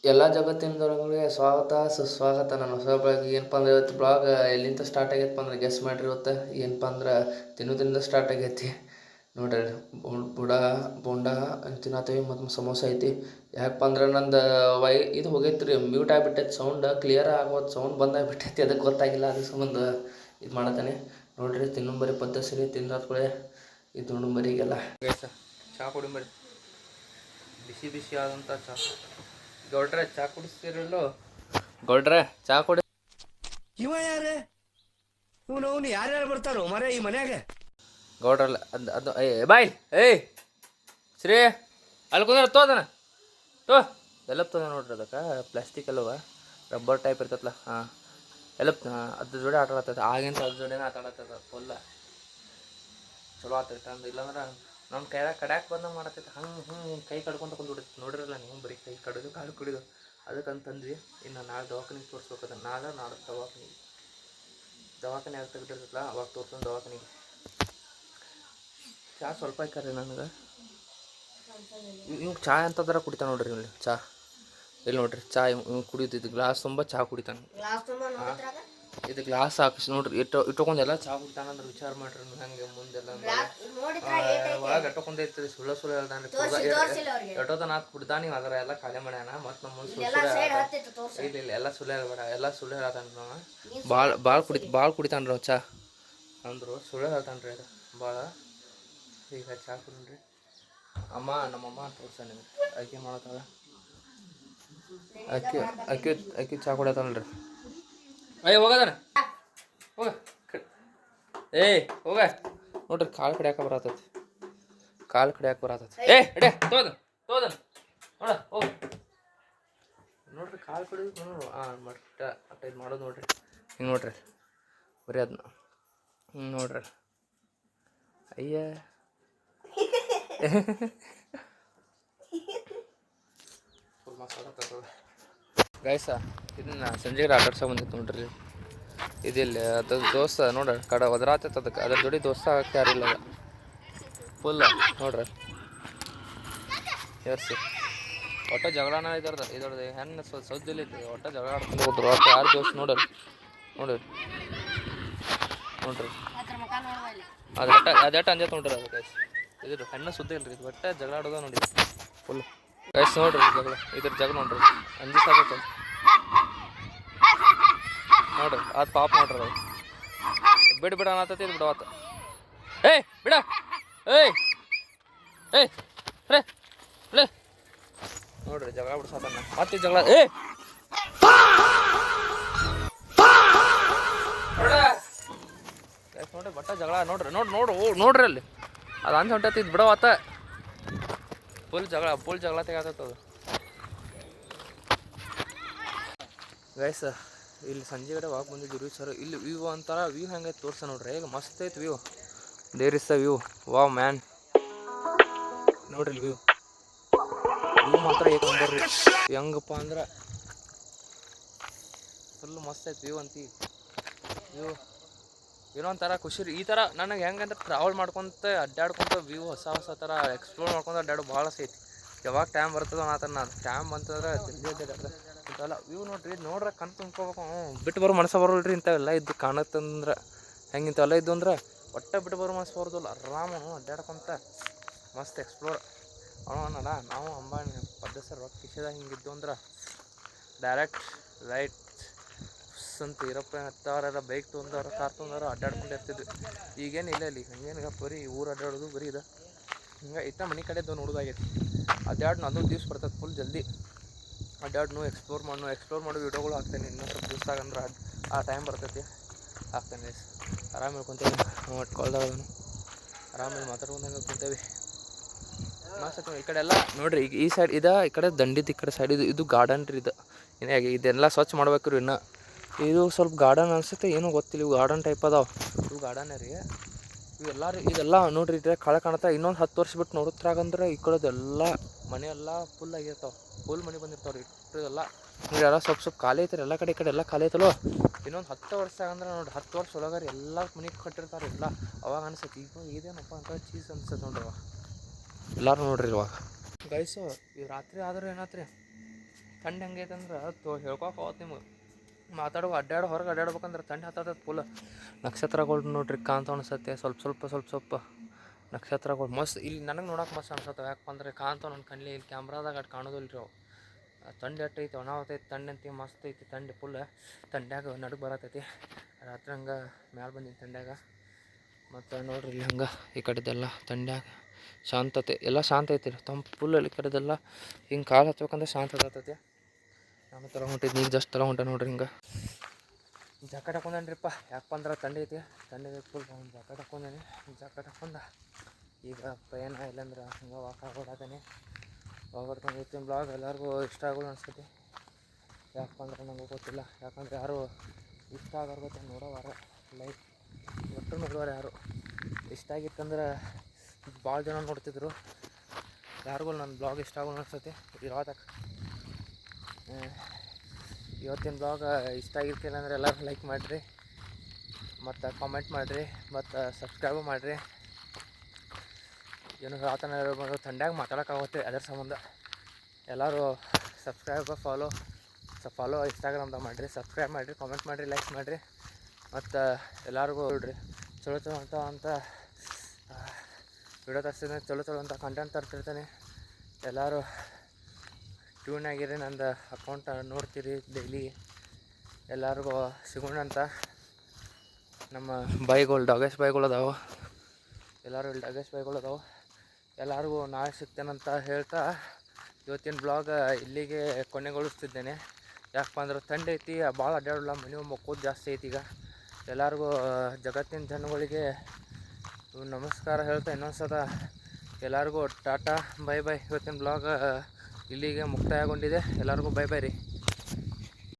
ಎಲ್ಲ ಜಗತ್ತಿನದೊಳಗೆ ಸ್ವಾಗತ ಸುಸ್ವಾಗತ. ನನ್ನ ಹೊಸ ಬ್ಲಾಗ್ ಏನಪ್ಪ ಅಂದ್ರೆ ಇವತ್ತು ಬ್ಲಾಗ್ ಎಲ್ಲಿಂದ ಸ್ಟಾರ್ಟ್ ಆಗೈತಪ್ಪ ಅಂದ್ರೆ ಗೆಸ್ ಮಾಡಿರಿ. ಇವತ್ತು ಏನಪ್ಪ ಅಂದ್ರೆ ತಿನ್ನೋದ್ರಿಂದ ಸ್ಟಾರ್ಟ್ ಆಗೈತಿ ನೋಡ್ರಿ. ಬೋಂಡ ತಿನ್ನತ್ತೀವಿ ಮತ್ತು ಸಮೋಸ ಐತಿ. ಯಾಕಪ್ಪ ಅಂದ್ರೆ ನಂದು ಇದು ಹೋಗೈತಿ ರೀ, ಮ್ಯೂಟ್ ಆಗಿಬಿಟ್ಟೈತಿ, ಸೌಂಡ್ ಕ್ಲಿಯರ್ ಆಗೋದು ಸೌಂಡ್ ಬಂದಾಗಿಬಿಟ್ಟೈತಿ. ಅದಕ್ಕೆ ಗೊತ್ತಾಗಿಲ್ಲ, ಅದ್ರ ಸಂಬಂಧ ಇದು ಮಾಡತ್ತಾನೆ ನೋಡ್ರಿ. ತಿನ್ನೋಂಬರಿ ಪದ್ಧತಿ ಸರಿ ತಿಂದಾದ್ಕೊಳ್ಳೆ ಇದು ನೋಡಂಬರಿಗೆಲ್ಲ ಚಹಾ ಕುಡಿಂಬರಿ, ಬಿಸಿ ಬಿಸಿ ಆದಂಥ ಚಹಾ. ಗೌಡ್ರೆ ಚಹಾ ಕುಡಿಸ್ತೀರಲ್ಲೋ? ಗೌಡ್ರೆ ಚಹಾ ಕುಡಿ. ಇವ ಯಾರೇ ಇವನು? ಅವನು ಯಾರ್ಯಾರು ಬರ್ತಾರೋ ಮರ ಈ ಮನ್ಯಾಗ? ಗೌಡ್ರಲ್ಲ ಅದು ಬಾಯ್. ಶ್ರೀ ಅಲ್ಲಿ ಕುಂದ್ರೆ ತೋದನ ಎಲ್ಲ ತೊಂದ ನೋಡ್ರಿ. ಅದಕ್ಕೆ ಪ್ಲಾಸ್ಟಿಕ್ ಅಲ್ಲವ, ರಬ್ಬರ್ ಟೈಪ್ ಇರ್ತೈತಲ್ಲ. ಹಾಂ ಎಲ್ಲ ಅದ್ರ ಜೋಡಿ ಆಟ ಆಡ್ತೈತೆ. ಆಗಿಂತ ಅದ್ರ ಜೋಡಿನೇ ಆಟ ಆಡತ್ತದ. ಫುಲ್ಲ ಚಲೋ ಆಗ್ತೈತೆ ಅಂದು. ಇಲ್ಲಾಂದ್ರೆ ನಮ್ಮ ಕೈಯಾಗ ಕಡ್ಯಾಕೆ ಬಂದಂಗೆ ಮಾಡತ್ತೈತೆ. ಹಂಗೆ ಕೈ ಕಡ್ಕೊಂತ ಕುಂದ್ಬಿಡುತ್ತೆ ನೋಡಿರಲ್ಲ ನೀವು. ಬರೀ ಕೈ ಕಡಿದು ಕಾಲು ಕುಡಿದು ಅದಕ್ಕಂತಂದ್ವಿ. ಇನ್ನು ನಾಳೆ ದವಾಖಾನಿಗೆ ತೋರಿಸ್ಬೇಕದ. ನಾಳೆ ದವಾಖಾನೆ ಆಗಿ ತೆಗ್ದಿರ್ತಲ್ಲ, ಅವಾಗ ತೋರ್ಸೋದು ದವಾಖಾನಿಗೆ. ಚಹಾ ಸ್ವಲ್ಪ ಹಾಕ್ಯಾರಿ ನನಗೆ. ಇವ್ ಚಹಾ ಅಂತಂದ್ರೆ ಕುಡಿತಾನೆ ನೋಡ್ರಿ. ಇಲ್ಲಿ ಚಹಾ ಇಲ್ಲಿ ನೋಡ್ರಿ, ಚಹಾ ಇವ್ ಕುಡಿಯುತ್ತಿದ್ದು ಗ್ಲಾಸ್ ತುಂಬ ಚಹಾ ಕುಡಿತಾನೆ. ಇದು ಗ್ಲಾಸ್ ಹಾಕಿಸಿ ನೋಡ್ರಿ, ಇಟ್ಟಕೊಂಡೆಲ್ಲ ಚಹಾ ಕುಡಿತಾನಂದ್ರೆ ವಿಚಾರ ಮಾಡ್ರಿ ನೀವು. ಹೆಂಗೆ ಮುಂದೆಲ್ಲ ಒಳಗೆ ಎಟ್ಟಕೊಂಡೈತಿ. ಸುಳ್ಳು ಹೇಳ್ದಾನ್ರಿ. ಎಟ್ಟೋತನ ಆತು ಕುಡ್ದಾನ ನೀವು. ಅದರ ಎಲ್ಲ ಖಾಲಿ ಮಾಡ್ಯಾನ. ಮತ್ತು ನಮ್ಮ ಮುಂದೆ ಸುಳ್ಳು ಇಲ್ಲ ಎಲ್ಲ ಸುಳ್ಳು ಹೇಳ್ಬೇಡ. ಎಲ್ಲ ಸುಳ್ಳು ಹೇಳ್ತಾನೆ ನಾವು. ಭಾಳ ಕುಡಿತಾನ್ರಿ ನಾವು ಚಹಾ ಅಂದರು. ಸುಳ್ಳು ಹೇಳ್ತಾನ್ರಿ ಅದು ಭಾಳ. ಈಗ ಚಹಾ ಕುಡಿನ್ರಿ. ನಮ್ಮಮ್ಮ ತೋರ್ಸ ನಿಮ್ಗೆ ಆಕೆ ಮಾಡತ್ತಾಳ. ಅಕ್ಕಿ ಚಹಾ ಕುಡಿಯತ್ತಾನಲ್ರಿ. ಹೋಗದಾನ ಹೋಗ. ಹೋಗ ನೋಡ್ರಿ, ಕಾಳು ಕಡಿಯಾಕ ಬರತೈತಿ. ತೋದ ನೋಡ ಹೋಗ ನೋಡ್ರಿ. ಕಾಳು ಕಡಿದು ಮಟ್ಟ ಅಟ್ಟ ಇದು ಮಾಡೋದು ನೋಡ್ರಿ. ಹಿಂಗೆ ನೋಡ್ರಿ, ಬರೀ ಅದನ್ನ ಹಿಂಗೆ ನೋಡ್ರಿ. ಅಯ್ಯ ಫುಲ್ ಮಸಾಲ ಗೈಸ. ಇದನ್ನ ಸಂಜೆಗೆ ಆಟಾಡ್ಸೋ ಬಂದಿತ್ತು ನೋಡ್ರಿ. ಇದಿಲ್ಲ ಅದು ದೋಸ್ತ ನೋಡ್ರಿ, ಒದರಾತೈತೆ ಅದಕ್ಕೆ. ಅದ್ರ ಜೋಡಿ ದೋಸ್ತ ಆಗಕ್ಕೆ ಯಾರಿಲ್ಲ. ಅದು ಫುಲ್ ನೋಡ್ರಿ ಹೇರ್ಸಿ. ಒಟ್ಟ ಜಗಳನ ಇದರದ್ದು ಹೆಣ್ಣು ಸೌದಿಲ್ಲ ಐತಿ. ಒಟ್ಟ ಜಗಳ ಆಡ್ಕೊಂಡು ಹೋದ್ರು. ಒಟ್ಟು ಯಾರು ದೋಸ್ತ ನೋಡ್ರಿ ನೋಡ್ರಿ ಅದೆಟ್ಟ ಅಂಜತ್ ನೋಡ್ರಿ. ಅದು ಗೈಸ್ ಇದ್ರ ಹೆಣ್ಣು ಸುದ್ದಿ ಇಲ್ರಿ. ಇದು ಒಟ್ಟ ಜಗಳ ಆಡೋದ ನೋಡಿ ಫುಲ್ ಗೈಸ್. ನೋಡ್ರಿ ಇದ್ರ ಜಗಳ ನೋಡ್ರಿ, ಅಂಜಿಸಾಗತ್ತೆ ನೋಡ್ರಿ. ಅದು ಪಾಪ ನೋಡ್ರಿ. ಅದು ಬಿಡ ಅನ್ನತೈತಿ. ಇದು ಬಿಡವತ್ತ. ಬಿಡ ನೋಡ್ರಿ, ಜಗಳ ಬಿಡ್ಸತ್ತಾನ ಮತ್ತೆ. ಜಗಳ ನೋಡ್ರಿ ಬಟ್ಟ ಜಗಳ ನೋಡ್ರಿ. ನೋಡ್ರಿ ಅಲ್ಲಿ ಅದು ಅಂಜ ಹೊಂಟೈತಿ. ಇದು ಬಿಡವತ್ತ. ಫುಲ್ ಜಗಳ ತೆಗಾತೈತದು ಗೈಸ್. ಇಲ್ಲಿ ಸಂಜೆ ಕಡೆ ವಾಕ್ ಬಂದಿದ್ದೀವಿ ಸರ್. ಇಲ್ಲಿ ವ್ಯೂ ಅಂತಾರ. ವ್ಯೂ ಹೆಂಗೈತೆ ತೋರ್ಸ ನೋಡ್ರಿ. ಈಗ ಮಸ್ತ್ ಐತಿ view. There is the view. Wow man, ನೋಡ್ರಿ ವ್ಯೂ ಮಾತ್ರ ಏಕ ನಂಬರ್ರಿ. ಹೆಂಗಪ್ಪ ಅಂದ್ರೆ ಫುಲ್ ಮಸ್ತ್ ಐತಿ ವ್ಯೂ ಅಂತಿ. ವ್ಯೂ ಏನೋ ಒಂಥರ ಖುಷಿ ರೀ. ಈ ಥರ ನನಗೆ ಹೆಂಗಂದ್ರೆ ಟ್ರಾವೆಲ್ ಮಾಡ್ಕೊತ ಅಡ್ಡಾಡ್ಕೊತ ವ್ಯೂ ಹೊಸ ಥರ ಎಕ್ಸ್ಪ್ಲೋರ್ ಮಾಡ್ಕೊಂಡು ಅಡ್ಡಾಡೋ ಭಾಳ ಐತಿ. ಯಾವಾಗ ಟೈಮ್ ಬರ್ತದೋ ನಾನು ಟೈಮ್ ಬಂತಂದ್ರೆ ಜಲ್ದಿ ಇಂಥವೆಲ್ಲ ವ್ಯೂ ನೋಡ್ರಿ. ನೋಡ್ರೆ ಕಣ್ ತುಂಬ್ಕೋಬೇಕು. ಬಿಟ್ಟು ಬರೋ ಮನಸ್ಸು ಬರೋಲ್ರಿ ಇಂಥವೆಲ್ಲ ಇದ್ದು ಕಾಣತ್ತಂದ್ರೆ. ಹೆಂಗೆ ಇಂಥವೆಲ್ಲ ಇದ್ದು ಅಂದ್ರೆ ಒಟ್ಟ ಬಿಟ್ಟು ಬರೋ ಮನಸ್ಸು ಬರೋದಿಲ್ಲ. ಆರಾಮ ಅಡ್ಡಾಡ್ಕೊತ ಮಸ್ತ್ ಎಕ್ಸ್ಪ್ಲೋರ್ ಮಾಡೋಣಲ್ಲ. ನಾವು ಅಂಬಾನಿ ಪದ್ಧತಿ ರೊಕ್ಕ ಕಿಶೆದಾಗ ಹಿಂಗಿದ್ದು ಅಂದ್ರೆ ಡೈರೆಕ್ಟ್ ರೈಟ್ ಅಂತ ಇರಪ್ಪ ಹತ್ತವರೆಲ್ಲ ಬೈಕ್ ತೊಗೊಂಡವ್ರು, ಕಾರ್ ತೊಗೊಂಡವ್ರು ಅಡ್ಡಾಡ್ಕೊಂಡು ಇರ್ತಿದ್ವಿ. ಈಗೇನು ಇಲ್ಲ ಇಲ್ಲಿ ಹಂಗೇನು ಬರೀ ಊರು ಅಡ್ಡಾಡೋದು ಬರೀ ಇದು. ಹಿಂಗೆ ಇತ್ತ ಮನೆ ಕಡೆದು ನೋಡೋದಾಗೈತಿ. ಅಡ್ಡಾಡ್ನು ಅದೊಂದು ದಿವ್ಸ ಬರ್ತದೆ ಫುಲ್ ಜಲ್ದಿ. ಅಡ್ಡಾಡ್ನು ಎಕ್ಸ್ಪ್ಲೋರ್ ಮಾಡೋ ವೀಡಿಯೋಗಳು ಹಾಕ್ತೇನೆ. ಇನ್ನೊಂದು ಸ್ವಲ್ಪ ದಿವ್ಸದಾಗ ಅಂದ್ರೆ ಆ ಟೈಮ್ ಬರ್ತೈತಿ ಹಾಕ್ತೇನೆ. ಆರಾಮ ಹೇಳ್ಕೊತೇವೆ ಒಟ್ಟು ಕಾಲ್ದಾಗ ಆರಾಮೇಲೆ ಮಾತಾಡ್ಕೊಂಡಂಗೆ ಕುಂತೇವಿ. ಮಸ್ತ್ ಈ ಕಡೆ ಎಲ್ಲ ನೋಡ್ರಿ. ಈಗ ಈ ಸೈಡ್ ಈ ಕಡೆ ದಂಡಿದ್ದು, ಈ ಕಡೆ ಸೈಡ್ ಇದು ಗಾರ್ಡನ್ ರೀ. ಇದೆಲ್ಲ ಸ್ವಚ್ಛ ಮಾಡ್ಬೇಕು ರೀ. ಇನ್ನು ಇದು ಸ್ವಲ್ಪ ಗಾರ್ಡನ್ ಅನಿಸುತ್ತೆ, ಏನೂ ಗೊತ್ತಿಲ್ಲ. ಇವು ಗಾರ್ಡನ್ ಟೈಪ್ ಅದಾವೆ. ಇವು ಗಾರ್ಡನ್ನೇ ರೀ ಇದೆಲ್ಲ ನೋಡ್ರಿ. ಇದ್ರೆ ಕಳೆ ಕಾಣುತ್ತೆ. ಇನ್ನೊಂದು 10 ವರ್ಷ ಬಿಟ್ಟು ನೋಡುತ್ತಾಗಂದ್ರೆ ಈ ಕಡೆದೆಲ್ಲ ಮನೆಯೆಲ್ಲ ಫುಲ್ ಆಗಿರ್ತಾವೆ. ಫುಲ್ ಮನೆ ಬಂದಿರ್ತಾವೆ ರೀ. ಇಟ್ಟದೆಲ್ಲ ಎಲ್ಲ ಸ್ವಲ್ಪ ಖಾಲಿ ಐತ್ರಿ. ಎಲ್ಲ ಕಡೆ ಈ ಕಡೆ ಎಲ್ಲ ಖಾಲಿ ಐತಲ್ವ. ಇನ್ನೊಂದು 10 ವರ್ಷ ಆಗಂದ್ರೆ ನೋಡ್ರಿ, 10 ವರ್ಷ ಒಳಗಾರೆ ಎಲ್ಲ ಮನೆ ಕಟ್ಟಿರ್ತಾರೆ ಎಲ್ಲ. ಅವಾಗ ಅನ್ಸುತ್ತೆ ಈಗ ಇದೇನಪ್ಪ ಅಂತ ಚೀಸ್ ಅನ್ಸುತ್ತೆ ನೋಡ್ರಿ. ಅವಾಗ ಎಲ್ಲರೂ ನೋಡ್ರಿ ಇವಾಗ ಗೈಸು. ಈ ರಾತ್ರಿ ಆದ್ರೆ ಏನಾತ್ರಿ ಥಂಡಿ ಹೆಂಗೈತೆ ಅಂದ್ರೆ ಹೇಳ್ಕೊಕೆ ಹೋಗುತ್ತೆ ನಿಮಗೆ ಅಡ್ಡಾಡೋ ಹೊರಗೆ ಅಡ್ಡಾಡ್ಬೇಕಂದ್ರೆ ಥಂಡಿ ಹತ್ತದ ಫುಲ್ ನಕ್ಷತ್ರಗಳು ನೋಡ್ರಿ ಕಾಣ್ತಾ ಅನ್ಸತ್ತೆ ಸ್ವಲ್ಪ ನಕ್ಷತ್ರಗಳು ಮಸ್ತ್ ಇಲ್ಲಿ ನನಗೆ ನೋಡೋಕೆ ಮಸ್ತ್ ಅನ್ಸತ್ತೆ ಯಾಕಪ್ಪ ಅಂದ್ರೆ ಕಾಣ್ತಾವ ನನ್ನ ಕಣ್ಣಿಗೆ ಇಲ್ಲಿ ಕ್ಯಾಮ್ರಾದಾಗ ಅಷ್ಟು ಕಾಣೋದಿಲ್ಲ ರೀ ಅವು ಥಂಡಿ ಐತಿ ಒಣಾವತೈತಿ ಥಂಡಿ ಅಂತೀವಿ ಮಸ್ತ್ ಐತಿ ಥಂಡಿ ಫುಲ್ ಥಂಡ್ಯಾಗ ನಡುಗೆ ಬರತೈತಿ ರಾತ್ರಿ ಹಂಗೆ ಮ್ಯಾಲೆ ಬಂದಿನಿ ಥಂಡ್ಯಾಗ ಮತ್ತು ನೋಡ್ರಿ ಇಲ್ಲಿ ಹಂಗೆ ಈ ಕಡೆದೆಲ್ಲ ಥಂಡ್ಯಾಗ ಶಾಂತತೆ ಎಲ್ಲ ಶಾಂತ ಐತಿ ರೀ ತಂಪು ಫುಲ್ ಈ ಕಡೆದೆಲ್ಲ ಹಿಂಗೆ ಕಾಲು ಹಚ್ಬೇಕಂದ್ರೆ ಶಾಂತ ಆಗತೈತಿ ನಾನು ಥರ ಹೊಂಟಿದ್ದು ಈಗ ಜಸ್ಟ್ ಥರ ಹೊಂಟ ನೋಡ್ರಿ ಹಿಂಗೆ ಜಾಕೆಟ್ ಹಾಕೊಂಡೇನ್ರಿಪ್ಪ ಯಾಕಪ್ಪ ಅಂದ್ರೆ ಥಂಡಿ ಐತಿ ಫುಲ್ ಜಾಕೆಟ್ ಹಾಕೊಂಡೇನಿ ಜಾಕೆಟ್ ಹಾಕೊಂಡ ಈಗ ಪ್ರಯಾಣ ಇಲ್ಲಾಂದ್ರೆ ಹಂಗೆ ವಾಕ್ ಆಗೋದಾಗೇನೆ ಹೋಗ್ಬರ್ತಾನೆ ಇವತ್ತಿನ ಬ್ಲಾಗ್ ಎಲ್ಲರಿಗೂ ಇಷ್ಟ ಆಗೋದು ಅನ್ಸುತ್ತೆ ಯಾಕಪ್ಪ ಅಂದ್ರೆ ನನಗೂ ಗೊತ್ತಿಲ್ಲ ಯಾಕಂದ್ರೆ ಯಾರು ಇಷ್ಟ ಆಗೋರು ಗೊತ್ತ ನೋಡೋವಾರ ಲೈಕ್ ಒಟ್ಟು ನೋಡುವಾರ ಯಾರು ಇಷ್ಟ ಆಗಿತ್ತಂದ್ರೆ ಭಾಳ ಜನ ನೋಡ್ತಿದ್ರು ಯಾರಿಗೂ ನನ್ನ ಬ್ಲಾಗ್ ಇಷ್ಟ ಆಗೋದು ಅನ್ಸುತ್ತೆ ಇವತ್ತಿನ ಬ್ಲಾಗ್ ಇಷ್ಟ ಆಗಿರ್ತಿಲ್ಲ ಅಂದ್ರೆ ಎಲ್ಲರೂ ಲೈಕ್ ಮಾಡಿರಿ ಮತ್ತು ಕಾಮೆಂಟ್ ಮಾಡಿರಿ ಮತ್ತು ಸಬ್ಸ್ಕ್ರೈಬು ಮಾಡಿರಿ ಏನು ಹೇಳ್ತಾನೆ ಹೇಳ್ಬೋದು ಥಂಡ್ಯಾಗ ಮಾತಾಡೋಕ್ಕಾಗುತ್ತೆ ಅದರ ಸಂಬಂಧ ಎಲ್ಲರೂ ಸಬ್ಸ್ಕ್ರೈಬ್ ಫಾಲೋ ಇನ್ಸ್ಟಾಗ್ರಾಮ್ದಾಗ ಮಾಡಿರಿ ಸಬ್ಸ್ಕ್ರೈಬ್ ಮಾಡಿರಿ ಕಾಮೆಂಟ್ ಮಾಡಿರಿ ಲೈಕ್ ಮಾಡಿರಿ ಮತ್ತು ಎಲ್ಲರಿಗೂ ನೋಡ್ರಿ ಚಲೋ ಅಂತ ವಿಡಿಯೋ ತರಿಸಿದ್ರೆ ಚಲೋ ಅಂತ ಕಂಟೆಂಟ್ ತರ್ತಿರ್ತಾನೆ ಎಲ್ಲರೂ ಟ್ಯೂನ್ ಆಗಿರಿ ನಂದು ಅಕೌಂಟ್ ನೋಡ್ತೀರಿ ಡೈಲಿ ಎಲ್ಲರಿಗೂ ಸಿಗೋಣ ಅಂತ ನಮ್ಮ ಬೈಗಳು ಡಾಗೇಶ್ ಬೈಗಳು ಅದಾವೆ ಎಲ್ಲರೂ ಇಲ್ಲಿ ಡಾಗೇಶ್ ಬೈಗಳು ಅದಾವೆ ಎಲ್ಲರಿಗೂ ನಾಳೆ ಸಿಗ್ತೇನಂತ ಹೇಳ್ತಾ ಇವತ್ತಿನ ಬ್ಲಾಗ್ ಇಲ್ಲಿಗೆ ಕೊನೆಗೊಳಿಸ್ತಿದ್ದೇನೆ ಯಾಕಪ್ಪ ಅಂದ್ರೆ ಥಂಡಿ ಐತಿ ಭಾಳ ಅಡ್ಡಾಡಲ್ಲ ಮನೆ ಮಕ್ಕೋದು ಜಾಸ್ತಿ ಐತಿ ಈಗ ಎಲ್ಲರಿಗೂ ಜಗತ್ತಿನ ಜನಗಳಿಗೆ ನಮಸ್ಕಾರ ಹೇಳ್ತಾ ಇನ್ನೊಂದು ಎಲ್ಲರಿಗೂ ಟಾಟಾ ಬೈ ಇವತ್ತಿನ ಬ್ಲಾಗ್ ಇಲ್ಲಿಗೆ ಮುಕ್ತಾಯಗೊಂಡಿದೆ ಎಲ್ಲರಿಗೂ ಬೈ ರೀ